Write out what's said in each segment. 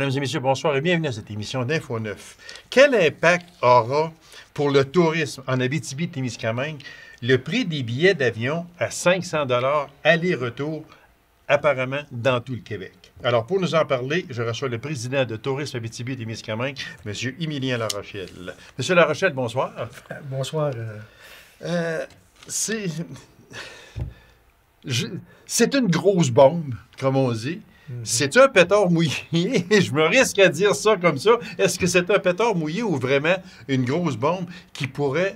Mesdames et messieurs, bonsoir et bienvenue à cette émission d'Info 9. Quel impact aura pour le tourisme en Abitibi-Témiscamingue le prix des billets d'avion à 500 $ aller-retour, apparemment dans tout le Québec? Alors, pour nous en parler, je reçois le président de Tourisme Abitibi-Témiscamingue, M. Émilien Larochelle. Monsieur Larochelle, bonsoir. Bonsoir. C'est une grosse bombe, comme on dit. C'est un pétard mouillé? Je me risque à dire ça comme ça. Est-ce que c'est un pétard mouillé ou vraiment une grosse bombe qui pourrait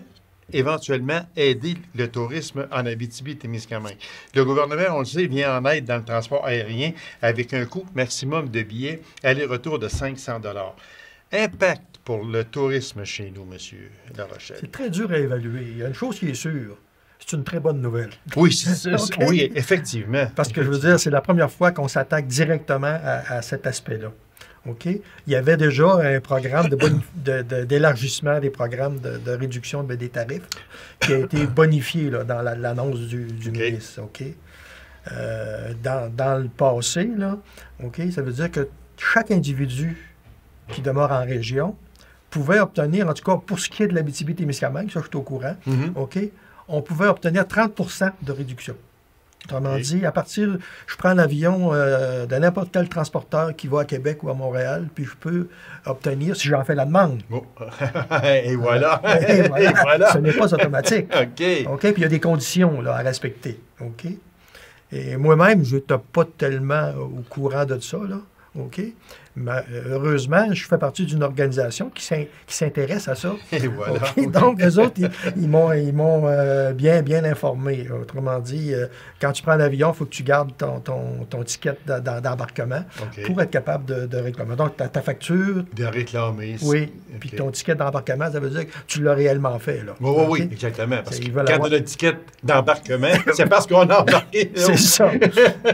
éventuellement aider le tourisme en Abitibi-Témiscamingue? Le gouvernement, on le sait, vient en aide dans le transport aérien avec un coût maximum de billets aller-retour de 500 $. Impact pour le tourisme chez nous, M. Larochelle. C'est très dur à évaluer. Il y a une chose qui est sûre. C'est une très bonne nouvelle. Oui, oui, effectivement. Parce que je veux dire, c'est la première fois qu'on s'attaque directement à cet aspect-là. OK? Il y avait déjà un programme d'élargissement des programmes de réduction des tarifs qui a été bonifié là, dans l'annonce du ministre. OK? Dans le passé, là, OK, ça veut dire que chaque individu qui demeure en région pouvait obtenir, en tout cas pour ce qui est de l'Abitibi-Témiscamingue, ça je suis au courant, OK? On pouvait obtenir 30 % de réduction. Autrement dit, à partir, je prends l'avion de n'importe quel transporteur qui va à Québec ou à Montréal, puis je peux obtenir, si j'en fais la demande. Oh. Et voilà. Et voilà. Ce n'est pas automatique. OK. OK, puis il y a des conditions là, à respecter. OK? Et moi-même, je n'étais pas tellement au courant de ça, là. OK? Mais heureusement, je fais partie d'une organisation qui s'intéresse à ça. Et voilà. Okay? Donc, eux autres, ils m'ont bien informé. Autrement dit, quand tu prends l'avion, il faut que tu gardes ton ticket d'embarquement pour être capable de réclamer. Donc, ta facture... De réclamer. Oui. Puis ton ticket d'embarquement, ça veut dire que tu l'as réellement fait. Là. Oui, exactement. Parce que quand on a le ticket d'embarquement, c'est parce qu'on a embarqué. C'est ça.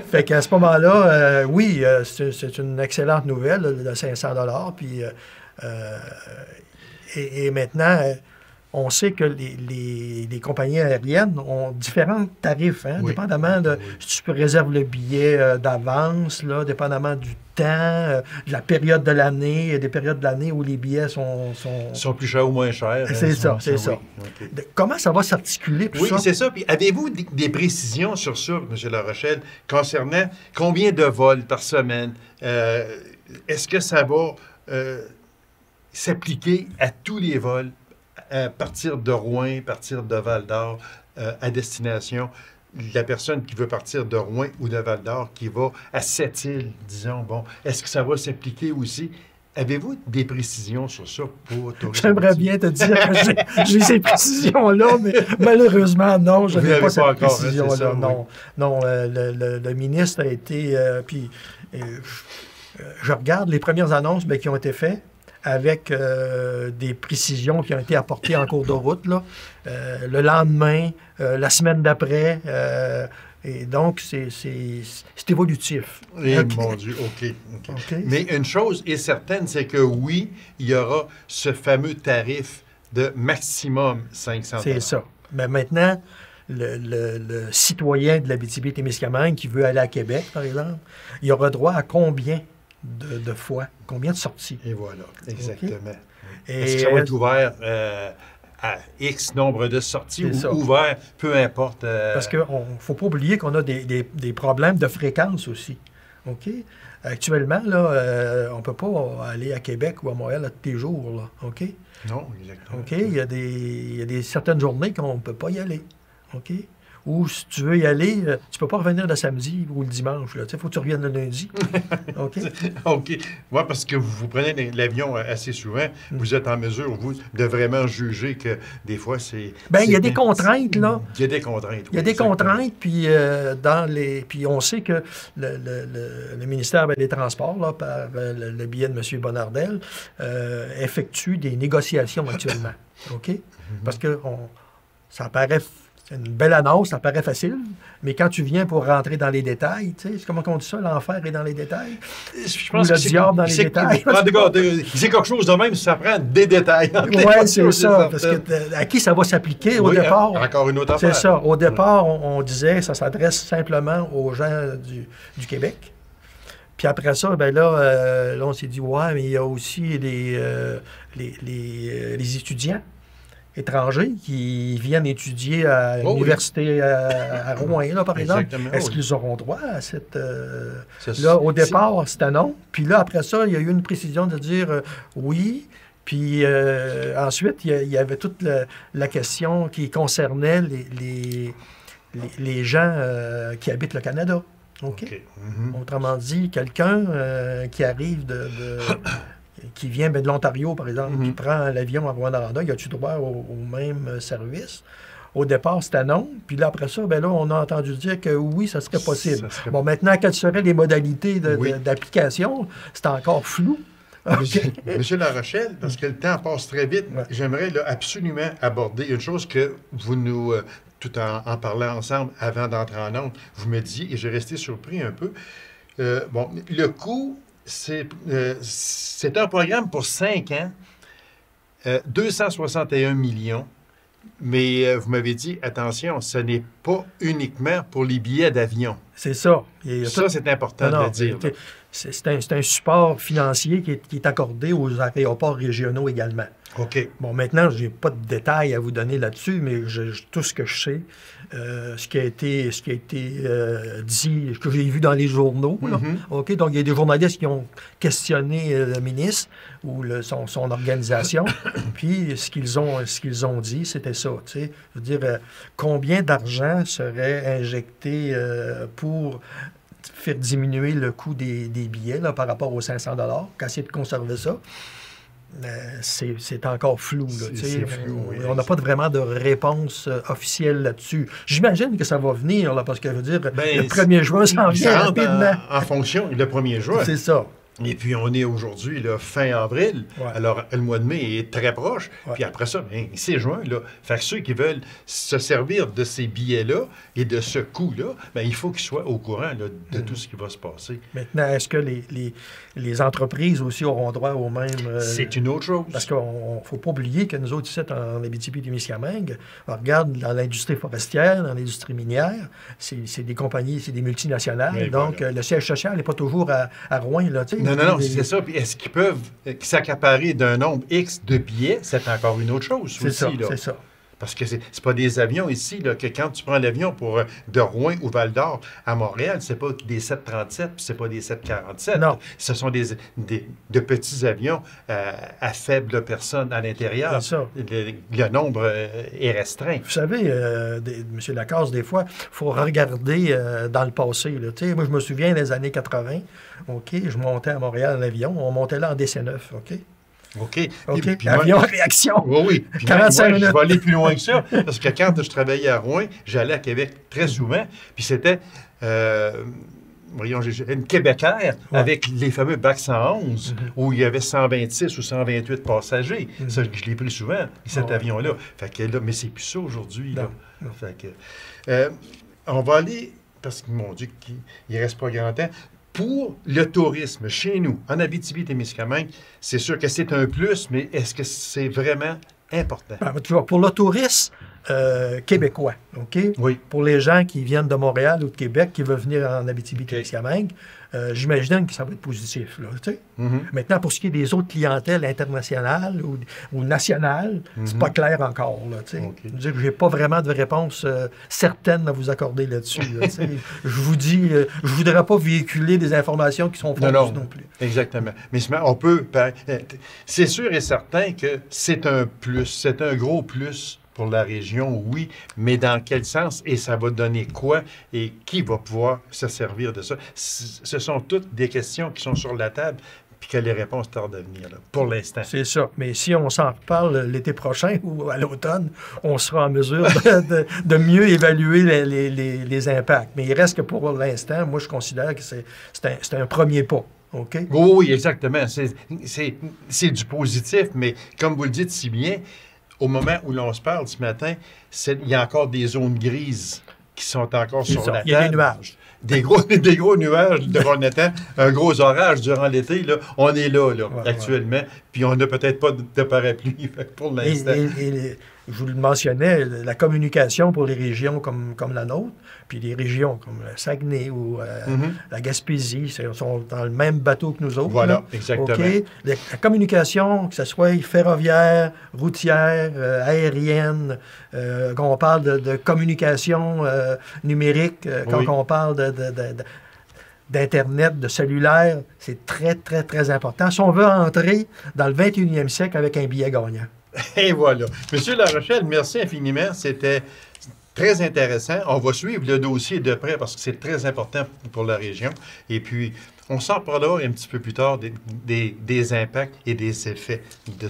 Fait qu'à ce moment-là, oui, c'est une excellente nouvelle. De 500 $. Puis, et maintenant, on sait que les compagnies aériennes ont différents tarifs, hein, dépendamment de si tu peux réserver le billet d'avance, là, dépendamment du temps, de la période de l'année. Il y a des périodes de l'année où les billets sont plus chers ou moins chers. C'est ça, c'est ça. Oui. Okay. Comment ça va s'articuler tout ça? Oui, c'est ça. Puis avez-vous des précisions sur ça, M. Larochelle, concernant combien de vols par semaine? Est-ce que ça va s'appliquer à tous les vols, à partir de Rouen, à partir de Val-d'Or, à destination? La personne qui veut partir de Rouen ou de Val-d'Or, qui va à Sept-Îles, disons, bon, est-ce que ça va s'appliquer aussi? Avez-vous des précisions sur ça pour tourisme? J'aimerais bien te dire que j'ai ces précisions-là, mais malheureusement, non, je n'ai pas cette précision-là. Non, le ministre a été... je regarde les premières annonces qui ont été faites avec des précisions qui ont été apportées en cours de route, là, le lendemain, la semaine d'après, et donc c'est évolutif. Et mon Dieu, OK. Mais une chose est certaine, c'est que oui, il y aura ce fameux tarif de maximum 500 $. C'est ça. Mais maintenant, le citoyen de l'Abitibi-Témiscamingue qui veut aller à Québec, par exemple, il aura droit à combien de fois, combien de sorties? Et voilà, exactement. Okay. Est-ce que ça va être ouvert à X nombre de sorties ou ouvert, peu importe? Parce qu'il ne faut pas oublier qu'on a des problèmes de fréquence aussi. OK? Actuellement, là, on ne peut pas aller à Québec ou à Montréal à tous les jours. Là. OK? Non, exactement. OK? Il y a des certaines journées qu'on ne peut pas y aller. OK? Ou si tu veux y aller, tu ne peux pas revenir le samedi ou le dimanche. Il faut que tu reviennes le lundi. OK? OK. Oui, parce que vous prenez l'avion assez souvent, vous êtes en mesure, vous, de vraiment juger que des fois, c'est... Bien, il y a des contraintes, là. Il y a des contraintes, Il y a des contraintes, puis puis on sait que le ministère des Transports, là, par le biais de M. Bonnardel, effectue des négociations actuellement. OK? Parce que ça paraît... C'est une belle annonce, ça paraît facile, mais quand tu viens pour rentrer dans les détails, tu sais, c'est comment on dit ça, l'enfer est dans les détails? Je pense que le diable dans les détails. C'est quelque chose de même, ça prend des détails. Oui, c'est ça, parce que à qui ça va s'appliquer au départ? Encore une autre affaire. C'est ça. Au départ, on disait que ça s'adresse simplement aux gens du Québec. Puis après ça, ben là, on s'est dit, ouais, mais il y a aussi les étudiants étrangers qui viennent étudier à l'université à Rouen, là, par exemple. Est-ce qu'ils auront droit à cette... là, au départ, c'était non. Puis là, après ça, il y a eu une précision de dire oui. Puis ensuite, il y avait toute la question qui concernait les gens qui habitent le Canada. OK? Autrement dit, quelqu'un qui arrive qui vient de l'Ontario, par exemple, qui prend l'avion à Rwanda, il a-tu droit au même service? Au départ, c'était non. Puis là, après ça, ben là, on a entendu dire que oui, ça serait possible. Bon, maintenant, quelles seraient les modalités d'application? C'est encore flou. Okay. Monsieur Larochelle, parce que le temps passe très vite, j'aimerais là, absolument aborder une chose que vous nous... tout en parlant ensemble avant d'entrer en ondes, vous me disiez, et j'ai resté surpris un peu, bon, le coût, c'est un programme pour 5 ans, 261 millions, mais vous m'avez dit, attention, ce n'est pas uniquement pour les billets d'avion. C'est ça. Ça, c'est important de le dire. C'est un support financier qui est accordé aux aéroports régionaux également. OK. Bon, maintenant, je n'ai pas de détails à vous donner là-dessus, mais tout ce que je sais, ce qui a été dit, ce que j'ai vu dans les journaux, là, OK? Donc, il y a des journalistes qui ont questionné le ministre ou son organisation, puis ce qu'ils ont dit, c'était ça, tu sais. Je veux dire, combien d'argent serait injecté pour faire diminuer le coût des billets là, par rapport aux 500 $, qu'essayer de conserver ça. C'est encore flou. Là, on n'a pas vraiment de réponse officielle là-dessus. J'imagine que ça va venir, là, parce que je veux dire, le 1er juin, ça en vient rapidement. En fonction, le 1er juin. C'est ça. Et puis, on est aujourd'hui, fin avril. Ouais. Alors, le mois de mai est très proche. Ouais. Puis après ça, c'est juin. Là. Fait que ceux qui veulent se servir de ces billets-là et de ce coût-là, il faut qu'ils soient au courant là, de tout ce qui va se passer. Maintenant, est-ce que les entreprises aussi auront droit au même... c'est une autre chose. Parce qu'il ne faut pas oublier que nous autres, ici, en Abitibi-Témiscamingue, on regarde dans l'industrie forestière, dans l'industrie minière, c'est des compagnies, c'est des multinationales. Oui, donc, voilà. Le siège social n'est pas toujours à Rouen, là, tu sais. Non, c'est ça. Puis est-ce qu'ils peuvent s'accaparer d'un nombre X de billets? C'est encore une autre chose aussi. C'est ça. Parce que c'est pas des avions ici, là, que quand tu prends l'avion de Rouen ou Val-d'Or à Montréal, c'est pas des 737 puis c'est pas des 747. Non. Ce sont de petits avions à faible personne à l'intérieur. C'est ça. Le nombre est restreint. Vous savez, M. Lacasse, des fois, il faut regarder dans le passé. Là. Moi, je me souviens des années 80. OK, je montais à Montréal en avion. On montait là en DC-9. OK? OK. Puis avion moi, réaction. Oui. Puis 45 minutes. Je vais aller plus loin que ça, parce que quand je travaillais à Rouen, j'allais à Québec très souvent, puis c'était une Québécoise avec les fameux bac 111, où il y avait 126 ou 128 passagers. Ça, je l'ai pris souvent, cet avion-là. Fait que là, mais c'est plus ça aujourd'hui. Là. Fait que, on va aller, parce que, mon Dieu, il reste pas grand temps. Pour le tourisme, chez nous, en Abitibi-Témiscamingue, c'est sûr que c'est un plus, mais est-ce que c'est vraiment important? Pour le tourisme québécois, OK? Oui. Pour les gens qui viennent de Montréal ou de Québec, qui veulent venir en Abitibi-Témiscamingue, j'imagine que ça va être positif. Là, tu sais? Maintenant, pour ce qui est des autres clientèles internationales ou nationales, c'est pas clair encore. Là, tu sais? Je n'ai pas vraiment de réponse certaine à vous accorder là-dessus. Là, je vous dis, je ne voudrais pas véhiculer des informations qui sont fausses non plus. Exactement. Mais on peut... C'est sûr et certain que c'est un plus, c'est un gros plus pour la région, oui, mais dans quel sens et ça va donner quoi et qui va pouvoir se servir de ça? Ce sont toutes des questions qui sont sur la table puis que les réponses tardent à venir, là, pour l'instant. C'est ça. Mais si on s'en reparle l'été prochain ou à l'automne, on sera en mesure de mieux évaluer les impacts. Mais il reste que pour l'instant, moi, je considère que c'est un premier pas. OK? Oui, exactement. C'est du positif, mais comme vous le dites si bien, au moment où l'on se parle ce matin, il y a encore des zones grises qui sont encore sur la table. Il y a des nuages. Des gros nuages devant le temps, un gros orage durant l'été. Là, on est là actuellement, puis on n'a peut-être pas de parapluie pour l'instant. Et je vous le mentionnais, la communication pour les régions comme la nôtre, puis les régions comme le Saguenay ou la Gaspésie, sont dans le même bateau que nous autres. Voilà, là. exactement. Okay? La communication, que ce soit ferroviaire, routière, aérienne, quand on parle de communication numérique, quand on parle d'Internet, de cellulaire, c'est très, très, très important. Si on veut entrer dans le 21e siècle avec un billet gagnant. Et voilà. Monsieur Larochelle, merci infiniment. C'était très intéressant. On va suivre le dossier de près parce que c'est très important pour la région. Et puis, on s'en parlera un petit peu plus tard des impacts et des effets de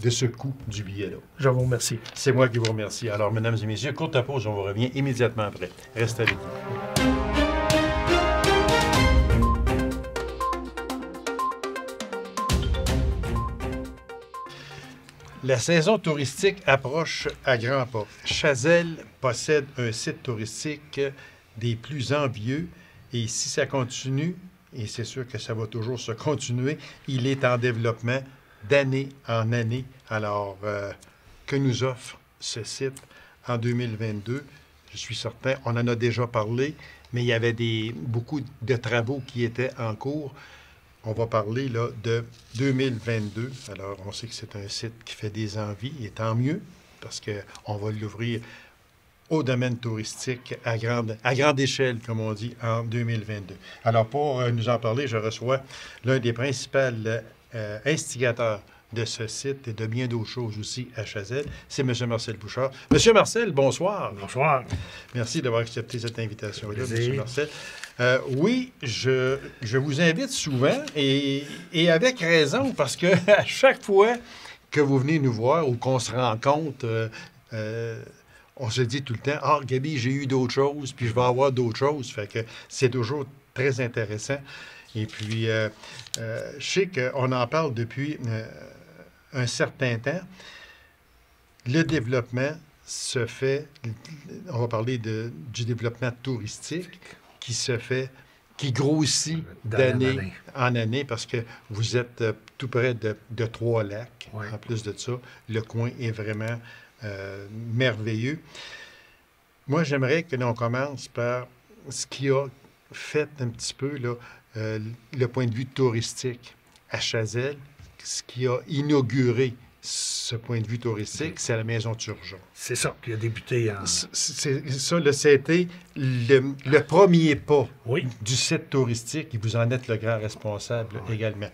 ce coût du billet-là. Je vous remercie. C'est moi qui vous remercie. Alors, mesdames et messieurs, courte pause, on vous revient immédiatement après. Restez avec nous. La saison touristique approche à grands pas. Chazelles possède un site touristique des plus envieux et si ça continue, et c'est sûr que ça va toujours se continuer, il est en développement d'année en année. Alors, que nous offre ce site en 2022? Je suis certain, on en a déjà parlé, mais il y avait beaucoup de travaux qui étaient en cours. On va parler là, de 2022. Alors, on sait que c'est un site qui fait des envies, et tant mieux, parce qu'on va l'ouvrir au domaine touristique à grande échelle, comme on dit, en 2022. Alors, pour nous en parler, je reçois l'un des principaux instigateurs de ce site et de bien d'autres choses aussi à Chazelles. C'est M. Marcel Bouchard. Monsieur Marcel, bonsoir. Bonsoir. Merci d'avoir accepté cette invitation-là, M. Marcel. Oui, je vous invite souvent et avec raison parce que à chaque fois que vous venez nous voir ou qu'on se rencontre, on se dit tout le temps « Ah, Gaby, j'ai eu d'autres choses, puis je vais avoir d'autres choses. » Fait que c'est toujours très intéressant. Et puis, je sais qu'on en parle depuis un certain temps. Le développement se fait, on va parler du développement touristique qui se fait, qui grossit d'année en année parce que vous êtes tout près de Trois-Lacs. Oui. En plus de ça, le coin est vraiment merveilleux. Moi, j'aimerais que l'on commence par ce qui a fait un petit peu là, le point de vue touristique à Chazelles. Ce qui a inauguré ce point de vue touristique, c'est la Maison Turgeon. C'est ça qui a débuté en... C'est ça, c'était le premier pas du site touristique et vous en êtes le grand responsable également.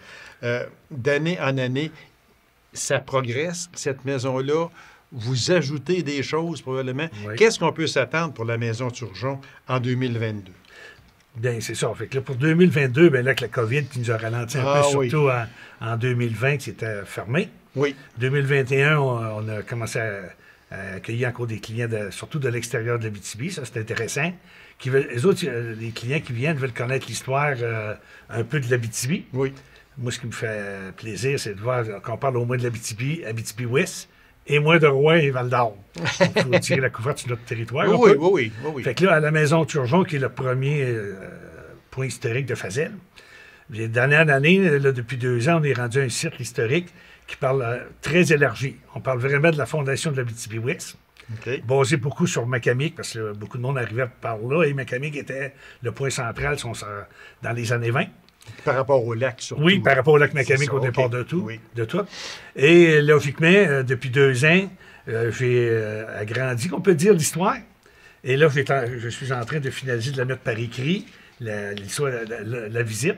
D'année en année, ça progresse, cette maison-là. Vous ajoutez des choses probablement. Oui. Qu'est-ce qu'on peut s'attendre pour la Maison Turgeon en 2022? Bien, c'est ça. Fait que là, pour 2022, bien là, que la COVID qui nous a ralenti un peu, surtout en 2020, qui était fermé. Oui. 2021, on a commencé à accueillir encore des clients, surtout de l'extérieur de l'Abitibi. Ça, c'est intéressant. Les autres, les clients qui viennent veulent connaître l'histoire un peu de l'Abitibi. Oui. Moi, ce qui me fait plaisir, c'est de voir qu'on parle au moins de l'Abitibi, Abitibi-Ouest, et moins de Rouen et Val-d'Or. Il faut tirer la couverture sur notre territoire. Oui. Fait que là, à la Maison Turgeon, qui est le premier point historique de Chazelles, d'année en année, là, depuis 2 ans, on est rendu à un site historique qui parle très élargi. On parle vraiment de la fondation de l'Abitibi-Ouest, basé beaucoup sur Macamic, parce que beaucoup de monde arrivait par là, et Macamic était le point central dans les années 20. Par rapport au lac, surtout. Oui, par rapport au lac Macamic au départ de tout. Et logiquement, depuis 2 ans, j'ai agrandi, on peut dire, l'histoire. Et là, je suis en train de finaliser de la mettre par écrit, l'histoire, la visite.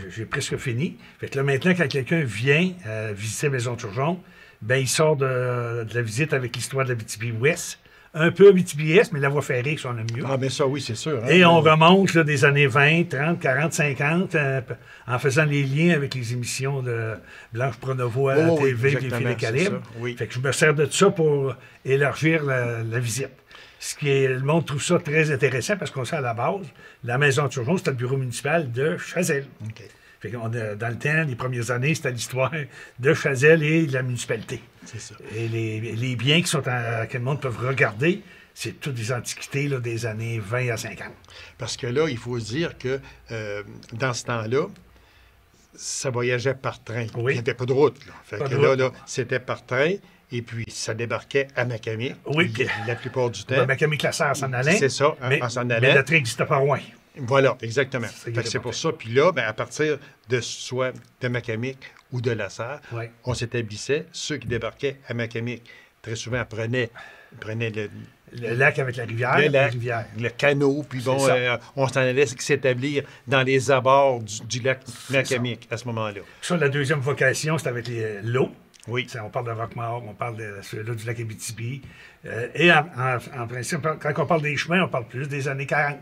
J'ai presque fini. Fait que là, maintenant, quand quelqu'un vient visiter Maison Turgeon, ben il sort de la visite avec l'histoire de l'Abitibi-Ouest. Un peu Abitibi-Est, mais la voie ferrée, si on aime mieux. Ah, mais ça, oui, c'est sûr. Hein? Et on remonte là, des années 20, 30, 40, 50, en faisant les liens avec les émissions de Blanche Pronovost à la TV, les filets calibres. Oui. Fait que je me sers de ça pour élargir la visite. Ce qui est, le monde trouve ça très intéressant parce qu'on sait à la base, la Maison Turgeon, c'était le bureau municipal de Chazelles. Okay. Fait qu'on dans le temps, les premières années, c'était l'histoire de Chazelles et de la municipalité. C'est ça. Et les biens qui sont que le monde peut regarder, c'est toutes des antiquités là, des années 20 à 50. Parce que là, il faut se dire que dans ce temps-là, ça voyageait par train. Oui. Il n'y avait pas de route. Là. Fait que là, c'était par train. Et puis, ça débarquait à Macamic. Oui. La plupart du temps. Macamic-la-Serre s'en allait. C'est ça, mais, en s'en allant. Mais le train n'existait pas loin. Voilà, exactement. C'est pour ça. Puis là, à partir de soit de Macamic ou de la Serre, on s'établissait. Ceux qui débarquaient à Macamic, très souvent, prenaient le lac avec la rivière. Le canot, puis bon, on s'en allait s'établir dans les abords du lac Macamic à ce moment-là. Ça, la deuxième vocation, c'est avec l'eau. Oui. On parle de Roquemort, on parle de du lac Abitibi. Et en principe, quand on parle des chemins, on parle plus des années 40.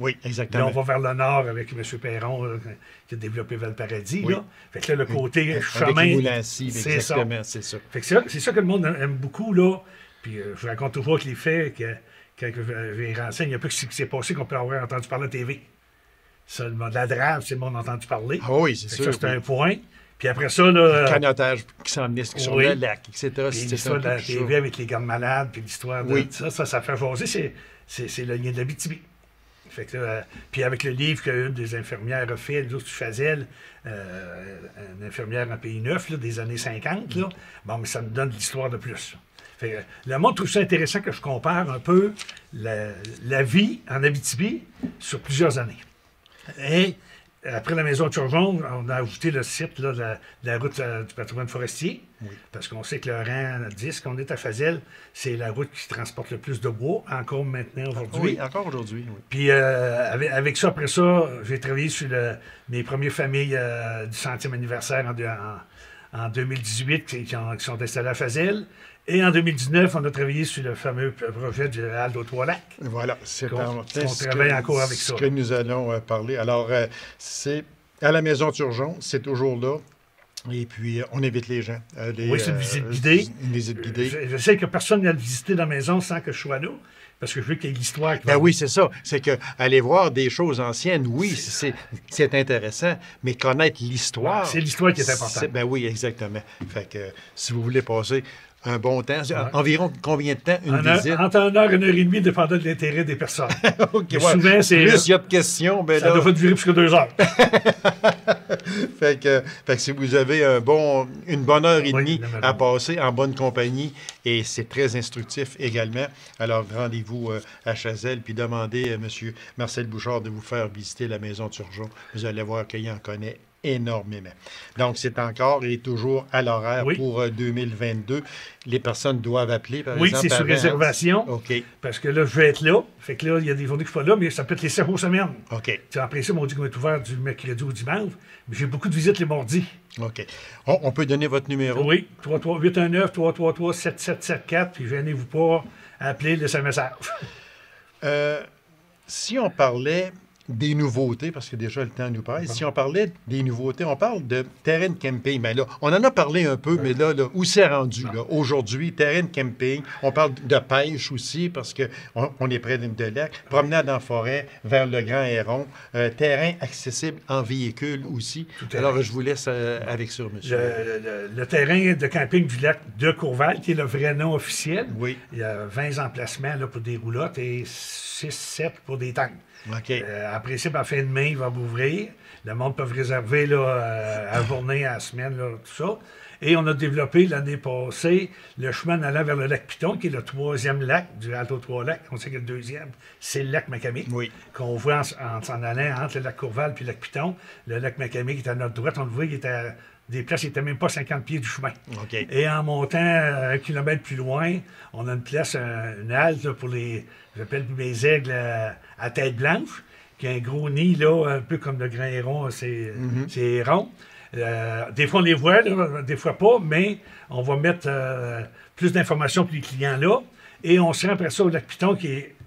Oui, exactement. Là, on va vers le nord avec M. Perron, qui a développé Valparadis. Oui. Là. Fait que là, le côté chemin... Avec les Moulancy, exactement, c'est ça. Fait que c'est ça que le monde aime beaucoup, là. Puis je vous raconte toujours avec les faits, quand je les renseigne un peu ce qui s'est passé, qu'on peut avoir entendu parler à la TV. Ça, de la drave, c'est le monde a entendu parler. Ah oui, c'est sûr. Ça, c'est un point. Puis après ça, là... Le canotage qui s'emmenait sur le lac, etc. Puis l'histoire de la TV avec les gardes malades, puis l'histoire de ça fait jaser, c'est le lien de l'Abitibi. Fait que là, puis avec le livre qu'une des infirmières a fait, nous autres, Chazelle, une infirmière en Pays Neuf, là, des années 50, là, bon, mais ça me donne de l'histoire de plus. Fait que, le monde trouve ça intéressant que je compare un peu la vie en Abitibi sur plusieurs années. Et après la maison de Turgeon, on a ajouté le site là, de la route du patrimoine forestier, parce qu'on sait que le rang 10, qu'on est à Fasel, c'est la route qui transporte le plus de bois, encore maintenant aujourd'hui. Oui, encore aujourd'hui. Oui. Puis avec ça, après ça, j'ai travaillé sur mes premières familles du 100e anniversaire en 2018 qui sont installées à Fasel. Et en 2019, on a travaillé sur le fameux projet du Halles aux Trois-Lacs. Voilà, c'est on travaille encore avec ça. Ce que nous allons parler. Alors, c'est à la Maison Turgeon, c'est toujours là. Et puis, on invite les gens à aller... Oui, c'est une visite guidée. Une visite guidée. Je sais que personne n'a visité dans la maison sans que je sois là, parce que je veux qu'il y ait l'histoire. Oui, c'est ça. C'est que aller voir des choses anciennes, oui, c'est intéressant, mais connaître l'histoire... C'est l'histoire qui est importante. Oui, exactement. Fait que si vous voulez passer un bon temps, environ combien de temps une visite? Entre 1 heure et 1 heure et demie, dépendant de l'intérêt des personnes. Souvent, c'est... Plus il y a de questions, ben ça doit pas durer plus que 2 heures. Fait que si vous avez une bonne heure et demie à passer en bonne compagnie, et c'est très instructif également, alors rendez-vous à Chazelle, puis demandez à M. Marcel Bouchard de vous faire visiter la Maison Turgeon. Vous allez voir qu'il en connaît énormément. Donc, c'est encore et toujours à l'horaire pour 2022. Les personnes doivent appeler, par exemple. Oui, c'est sur réservation. OK. Parce que là, je vais être là. Fait que là, il y a des journées que je ne suis pas là, mais ça peut être les 7 jours semaine. OK. En principe, on dit qu'on est ouvert du mercredi au dimanche, mais j'ai beaucoup de visites les mardis. OK. On peut donner votre numéro? Oui, 819-333-7774, puis gênez-vous pas, appelez, laissez un message. Si on parlait des nouveautés, parce que déjà le temps nous passe. Si on parlait des nouveautés, on parle de terrain camping. Bien là, on en a parlé un peu, mais là où c'est rendu? Là, aujourd'hui, terrain camping, on parle de pêche aussi, parce qu'on est près de lac, promenade en forêt vers le Grand Héron, terrain accessible en véhicule aussi. Alors, je vous laisse avec ça, monsieur. Le terrain de camping du lac de Courval, qui est le vrai nom officiel. Oui. Il y a 20 emplacements là, pour des roulottes et 6-7 pour des tanks. OK. En principe, à fin de mai, il va m'ouvrir. Le monde peut réserver là, à journée, à la semaine, là, tout ça. Et on a développé l'année passée le chemin allant vers le lac Piton, qui est le 3e lac du Halles aux Trois-Lacs. On sait que le 2e, c'est le lac Macamic, qu'on voit en s'en allant entre le lac Courval et le lac Piton. Le lac Macamic est à notre droite. On le voit, il était à des places, il n'était même pas 50 pieds du chemin. Okay. Et en montant 1 kilomètre plus loin, on a une place, une halte là, pour j'appelle mes aigles à tête blanche, qui a un gros nid, là, un peu comme le Grand Héron, c'est rond. Des fois, on les voit, là, des fois pas, mais on va mettre plus d'informations pour les clients là. Et on se rend après ça au lac Piton,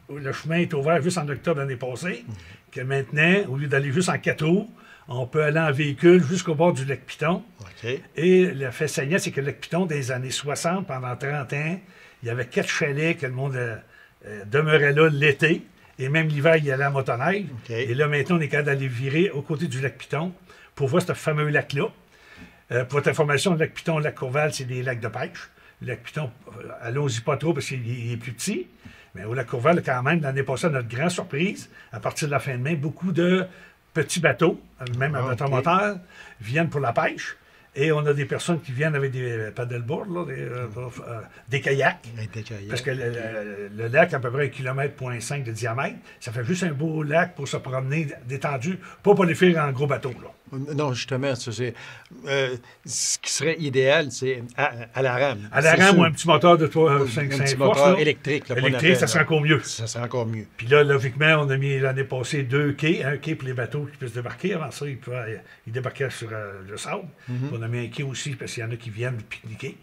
le chemin est ouvert juste en octobre l'année passée, que maintenant, au lieu d'aller juste en 4 roues, on peut aller en véhicule jusqu'au bord du lac Piton. Okay. Et le fait saignant, c'est que le lac Piton, dans les années 60, pendant 30 ans, il y avait 4 chalets que le monde demeurait là l'été. Et même l'hiver, il y allait à motoneige. Okay. Et là, maintenant, on est capable d'aller virer aux côtés du lac Piton pour voir ce fameux lac-là. Pour votre information, le lac Piton, le lac Courval, c'est des lacs de pêche. Le lac Piton, allons-y pas trop parce qu'il est plus petit. Mais au lac Courval, quand même, l'année passée, notre grande surprise, à partir de la fin de mai, beaucoup de petits bateaux, même un bateau moteur, viennent pour la pêche. Et on a des personnes qui viennent avec des paddleboards, là, des kayaks. Des kayaks. Parce que le lac a à peu près 1,5 km de diamètre. Ça fait juste un beau lac pour se promener détendu, pas pour les faire en gros bateau. Là. Non, justement, ça, c'est, ce qui serait idéal, c'est à la rame. À la rame ou un petit moteur de 5 Un petit forces. moteur Là. électrique. Là, Électrique, ça serait encore mieux. Ça serait encore mieux. Puis là, logiquement, on a mis l'année passée 2 quais. Un quai pour les bateaux qui puissent débarquer. Avant ça, ils débarquaient sur le sable. On a mis un quai aussi parce qu'il y en a qui viennent pique-niquer.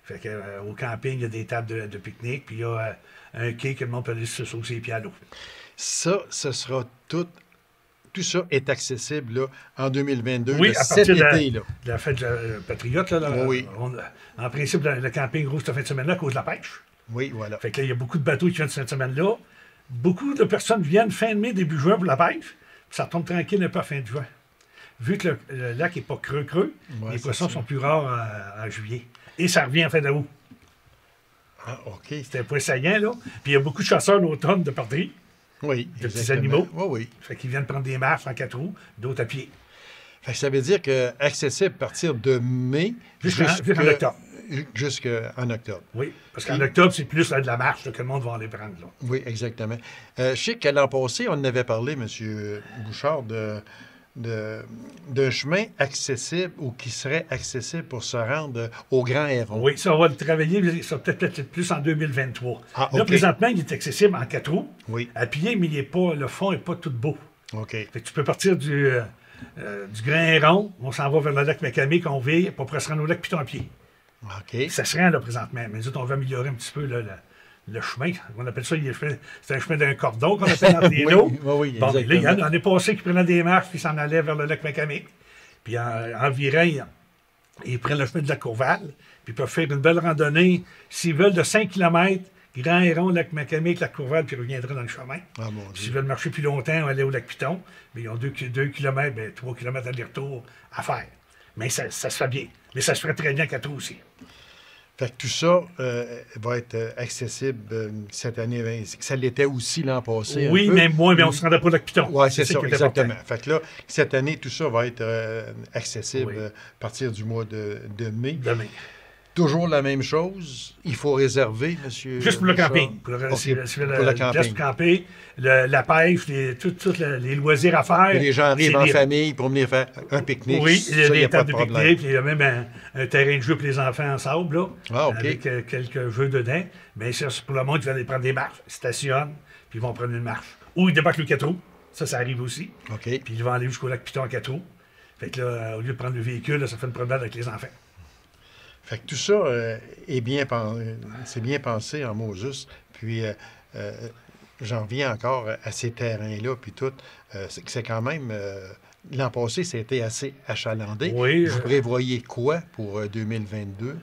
Fait qu'au camping, il y a des tables de pique-nique. Puis il y a un quai que le monde peut aller se saucer les pieds à l'eau. Ça, ce sera tout. Tout ça est accessible là, en 2022, oui, à cet partir été. De la fête de la Patriote. Là, oui. En principe, le camping roule cette fin de semaine-là à cause de la pêche. Oui, voilà. Fait que là, il y a beaucoup de bateaux qui viennent cette semaine-là. Beaucoup de personnes viennent fin de mai, début juin pour la pêche. Puis ça tombe tranquille un peu à fin de juin. Vu que le lac n'est pas creux, les poissons sont plus rares en juillet. Et ça revient en fin d'août. Ah, OK. C'était un point saillant, là. Puis il y a beaucoup de chasseurs l'automne de parties. Oui, de petits animaux. Oui, oui. Fait qu'ils viennent prendre des marches en 4 roues, d'autres à pied. Fait que ça veut dire que accessible à partir de mai jusqu'en octobre. Jusqu'en octobre. Oui, parce qu'en octobre, c'est plus de la marche là, que le monde va aller prendre. Là. Oui, exactement. Je sais qu'à l'an passé, on en avait parlé, M. Bouchard, d'un chemin accessible ou qui serait accessible pour se rendre au Grand Héron. Oui, ça, on va le travailler, ça peut-être plus en 2023. Ah, là, okay. présentement, il est accessible en 4 roues, oui. à pied, mais le fond n'est pas tout beau. OK. Fait que tu peux partir du Grand Héron, on s'en va vers le lac Macamé, qu'on vire, pour se rendre au lac Piton à pied. OK. Ça se rend là présentement, mais nous autres, on veut améliorer un petit peu là, le chemin. On appelle ça, c'est un chemin d'un cordon qu'on appelle dans les lots. Oui, bon, là, il y en a passé qui prenaient des marches puis s'en allaient vers le lac Macamé. Puis en virant, ils prennent le chemin de la Courval, puis ils peuvent faire une belle randonnée, s'ils veulent, de 5 km, Grand Héron, lac Macamé, lac Courval, puis ils reviendraient dans le chemin. Ah, mon Dieu. S'ils veulent marcher plus longtemps, aller au lac Piton, mais ils ont 2 km, 3 km aller-retour à faire. Mais ça se fait bien. Mais ça se ferait très bien 4 roues aussi. Fait que tout ça va être accessible cette année. Ça l'était aussi l'an passé. Oui, même moins, mais on se rendait pas au lac Piton. Oui, c'est ça, exactement. Fait que là, cette année, tout ça va être accessible à partir du mois de mai. De mai. Toujours la même chose. Il faut réserver, monsieur. Juste pour le camping. Pour le camping. La pêche, tous les loisirs à faire. Et les gens arrivent en famille pour venir faire un pique-nique. Oui, il y a des tables de pique-nique. Il y a même un terrain de jeu pour les enfants en sable, là, avec quelques jeux dedans. Mais c'est pour le monde qui va aller prendre des marches. Ils stationnent, puis ils vont prendre une marche. Ou ils débarquent le 4 roues. Ça arrive aussi. OK. Puis ils vont aller jusqu'au lac Piton en 4 roues. Fait que là, au lieu de prendre le véhicule, là, ça fait une promenade avec les enfants. Fait que tout ça est bien pensé en Moses. Puis j'en viens encore à ces terrains-là, puis tout. C'est quand même... l'an passé, c'était assez achalandé. Oui. Vous prévoyez quoi pour 2022?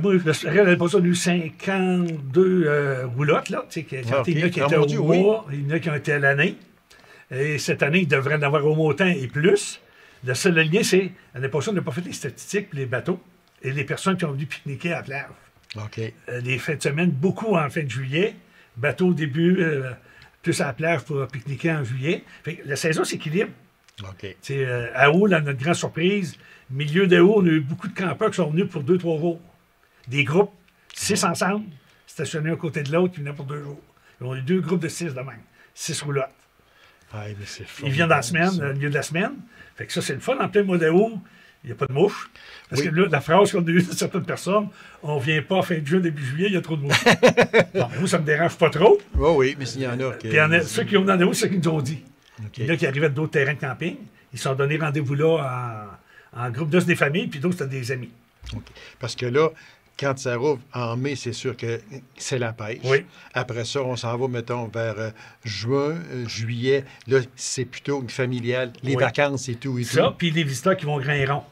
Moi, l'année passée, on a eu 52 roulottes, là. Tu sais, il y en a qui étaient au mois, il y en a qui ont été à l'année. Et cette année, il devrait en avoir au moins autant et plus. Le seul lien, c'est, l'année passée, on n'a pas fait les statistiques pour les bateaux. Et les personnes qui ont venu pique-niquer à la plage. OK. Les fins de semaine, beaucoup en fin de juillet. Bateau au début, plus à la plage pour pique-niquer en juillet. Fait que la saison s'équilibre. OK. À août, là, notre grande surprise, milieu de août, on a eu beaucoup de campeurs qui sont venus pour 2-3 jours. Des groupes, 6 ensemble, stationnés à côté de l'autre, qui venaient pour 2 jours. On a eu 2 groupes de 6 de même. 6 roulottes. Ah, mais c'est Ils viennent dans la semaine, au milieu de la semaine. Fait que ça, c'est le fun. En plein mois d'août, il n'y a pas de mouches. Parce que là, la phrase qu'on a eue de certaines personnes, on ne vient pas fin de juin, début juillet, il y a trop de mouches. Non, mais moi, ça ne me dérange pas trop. Oui, mais s'il y en a... Puis ceux qui ont dans août, c'est ce qu'ils nous ont dit. Okay. Il y en a qui arrivaient d'autres terrains de camping. Ils se sont donné rendez-vous là en groupe. D'autres, des familles, puis d'autres, c'était des amis. Okay. Parce que là, quand ça rouvre en mai, c'est sûr que c'est la pêche. Oui. Après ça, on s'en va, mettons, vers juin, juillet. Là, c'est plutôt familial. Les vacances et tout. Ça, puis les visiteurs qui vont au Grand Héron.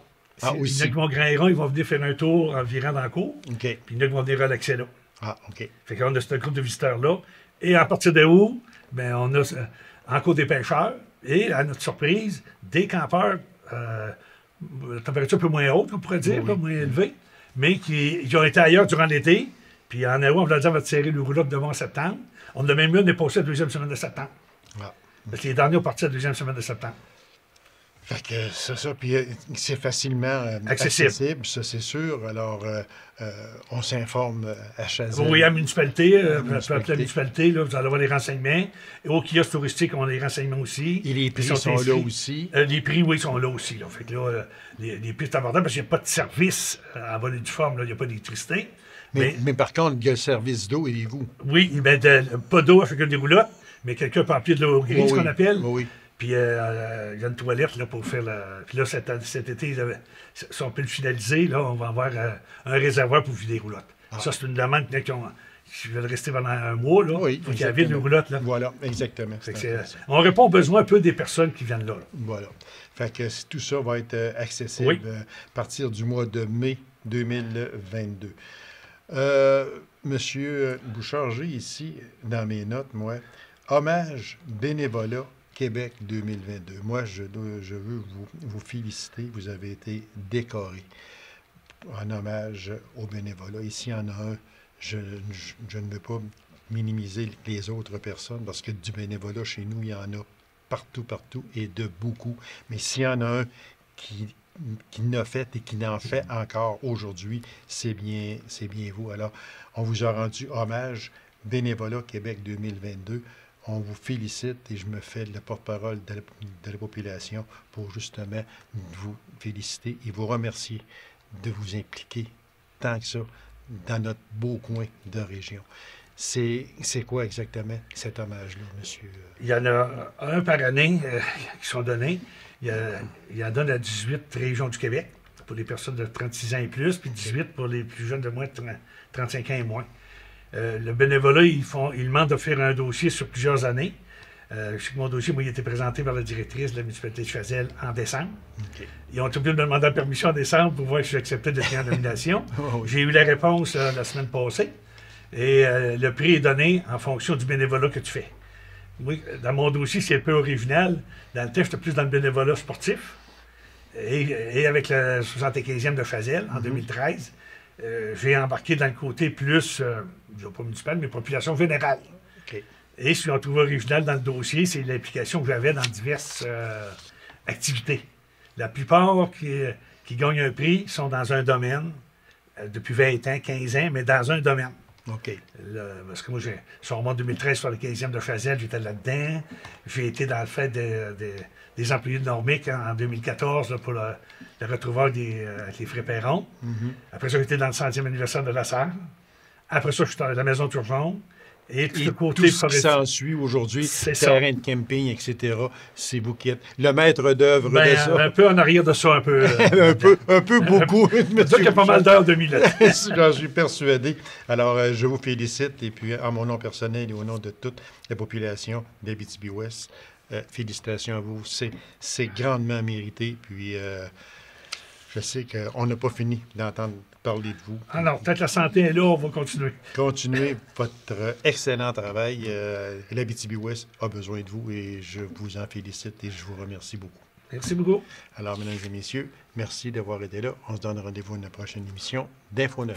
Ah, aussi. Il y en a qui vont au Grand Héron, ils vont venir faire un tour en virant dans la cour. Okay. Puis il y en a qui vont venir relaxer là. Ah, OK. Fait qu'on a ce groupe de visiteurs-là. Et à partir de août, ben, on a encore des pêcheurs. Et à notre surprise, des campeurs, la température un peu moins haute, on pourrait dire, oui. moins élevée, mais qui ont été ailleurs durant l'été. Puis en août, on va dire, on va tirer le rouleau de en septembre. On a même eu, on est passé la 2e semaine de septembre. Ah. Parce que les derniers ont parti la 2e semaine de septembre. Fait que c'est ça, puis c'est facilement accessible, ça c'est sûr. Alors, on s'informe à Chazelle. Oui, à la municipalité, la municipalité, là, vous allez avoir les renseignements. Et au kiosque touristique, on a les renseignements aussi. Et les prix sont là aussi. Les prix, oui, sont là aussi. Là. Fait que là, les prix sont abordables parce qu'il n'y a pas de service en bonne et due forme, là, il n'y a pas d'électricité. Mais par contre, il y a le service d'eau, et vous? Oui, ben, pas d'eau avec des roulottes, mais quelqu'un peut remplir de l'eau grise, ce qu'on appelle. Oui. Puis il y a une toilette là, pour faire la. Puis là, cet été, si on peut le finaliser, là, on va avoir un réservoir pour vider les roulottes. Ah. Ça, c'est une demande qui veulent rester pendant un mois. Là. Oui, il faut qu'il y ait vide les roulottes. Là. Voilà, exactement. On répond aux besoins un peu des personnes qui viennent là. Voilà. Fait que tout ça va être accessible à partir du mois de mai 2022. Monsieur Bouchard, j'ai ici, dans mes notes, moi, hommage bénévolat Québec 2022. Moi, je veux vous féliciter. Vous avez été décoré en hommage au bénévolat. Ici, il y en a un. Je ne veux pas minimiser les autres personnes parce que du bénévolat chez nous, il y en a partout et de beaucoup. Mais s'il y en a un qui n'a fait et qui n'en fait encore aujourd'hui, c'est bien vous. Alors, on vous a rendu hommage bénévolat Québec 2022. On vous félicite et je me fais le porte-parole de la population pour justement vous féliciter et vous remercier de vous impliquer tant que ça dans notre beau coin de région. C'est quoi exactement cet hommage-là, monsieur? Il y en a un par année qui sont donnés. Il y en donne à 18 régions du Québec pour les personnes de 36 ans et plus, puis 18 pour les plus jeunes de moins de 35 ans et moins. Le bénévolat, ils demandent de faire un dossier sur plusieurs années. Je sais que mon dossier, moi, il a été présenté par la directrice de la municipalité de Chazelle en décembre. Okay. Ils ont oublié de me demander la permission en décembre pour voir si j'acceptais de tenir en nomination. J'ai eu la réponse la semaine passée. Et le prix est donné en fonction du bénévolat que tu fais. Moi, dans mon dossier, c'est un peu original. Dans le temps, j'étais plus dans le bénévolat sportif. Et avec le 75e de Chazelle, en 2013, j'ai embarqué dans le côté plus, pas municipal, mais population générale. Okay. Et ce qu'on trouve original dans le dossier, c'est l'implication que j'avais dans diverses activités. La plupart qui gagnent un prix sont dans un domaine, depuis 20 ans, 15 ans, mais dans un domaine. OK. Parce que moi, sur en 2013, sur le 15e de Chazelle, j'étais là-dedans. J'ai été dans le fait des employés de Normic en 2014 là, pour le retrouvailles avec les Frères Perron. Après ça, j'étais dans le 100e anniversaire de la Sarre. Après ça, je suis dans la maison Turgeon. Et tout ce qui s'ensuit aujourd'hui, terrain de camping, etc., c'est vous qui êtes le maître d'œuvre de ça. Un peu en arrière de ça, un peu. un peu beaucoup. Mais il y a pas mal d'heures de mille. J'en suis persuadé. Alors, je vous félicite, et puis en mon nom personnel et au nom de toute la population d'Abitibi-Ouest, félicitations à vous. C'est grandement mérité, puis je sais qu'on n'a pas fini d'entendre parler de vous. Ah non, peut-être la santé est là, on va continuer. Continuez votre excellent travail. L'Abitibi-Ouest a besoin de vous et je vous en félicite et je vous remercie beaucoup. Merci beaucoup. Alors, mesdames et messieurs, merci d'avoir été là. On se donne rendez-vous à une prochaine émission d'Info 9.